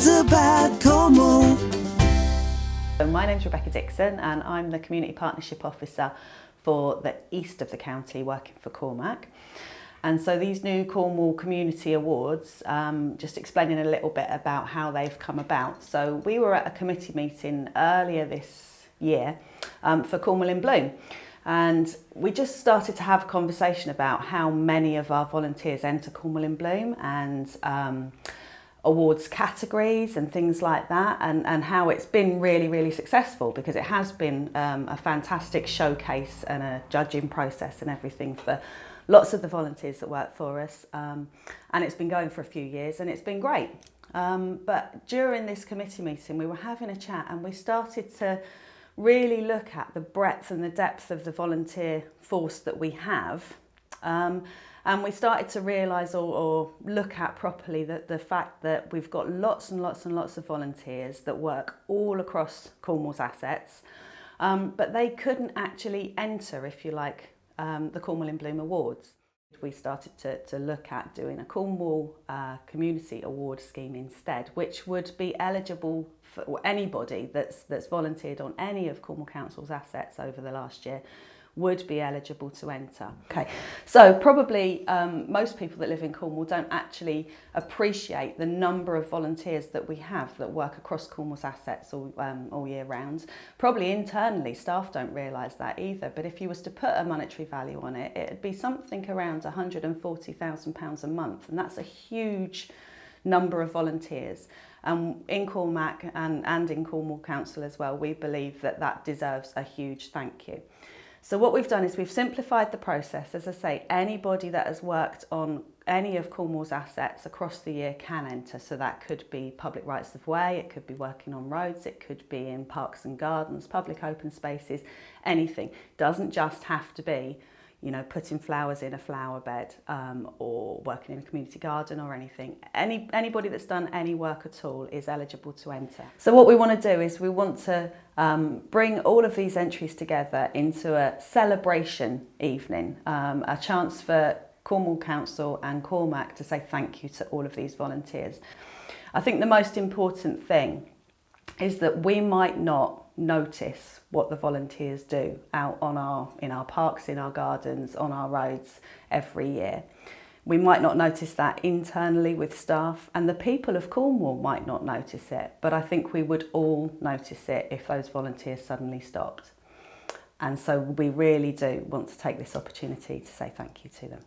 Tales about Cornwall. My name's Rebecca Dixon and I'm the Community Partnership Officer for the east of the county working for CORMAC. And so these new Cornwall Community Awards, just explaining a little bit about how they've come about. So we were at a committee meeting earlier this year for Cornwall in Bloom. And we just started to have a conversation about how many of our volunteers enter Cornwall in Bloom and awards categories and things like that, and how it's been really successful, because it has been a fantastic showcase and a judging process and everything for lots of the volunteers that work for us, and it's been going for a few years and it's been great. But during this committee meeting we were having a chat and we started to really look at the breadth and the depth of the volunteer force that we have, and we started to realise or look at properly that the fact that we've got lots and lots of volunteers that work all across Cornwall's assets, but they couldn't actually enter, if you like, the Cornwall in Bloom Awards. We started to look at doing a Cornwall Community Award scheme instead, which would be eligible for anybody that's volunteered on any of Cornwall Council's assets over the last year would be eligible to enter. Okay, so probably most people that live in Cornwall don't actually appreciate the number of volunteers that we have that work across Cornwall's assets all year round. Probably internally staff don't realise that either, but if you was to put a monetary value on it, it'd be something around £140,000 a month, and that's a huge number of volunteers. In CORMAC and in Cornwall Council as well, we believe that that deserves a huge thank you. So what we've done is we've simplified the process. As I say, anybody that has worked on any of Cornwall's assets across the year can enter. So that could be public rights of way, it could be working on roads, it could be in parks and gardens, public open spaces, anything. It doesn't just have to be, you know, putting flowers in a flower bed or working in a community garden or anything. Anybody that's done any work at all is eligible to enter. So what we want to do is we want to bring all of these entries together into a celebration evening, a chance for Cornwall Council and CORMAC to say thank you to all of these volunteers. I think the most important thing is that we might not notice what the volunteers do out in our parks, in our gardens, on our roads every year. We might not notice that internally with staff, and the people of Cornwall might not notice it, but I think we would all notice it if those volunteers suddenly stopped. And so we really do want to take this opportunity to say thank you to them.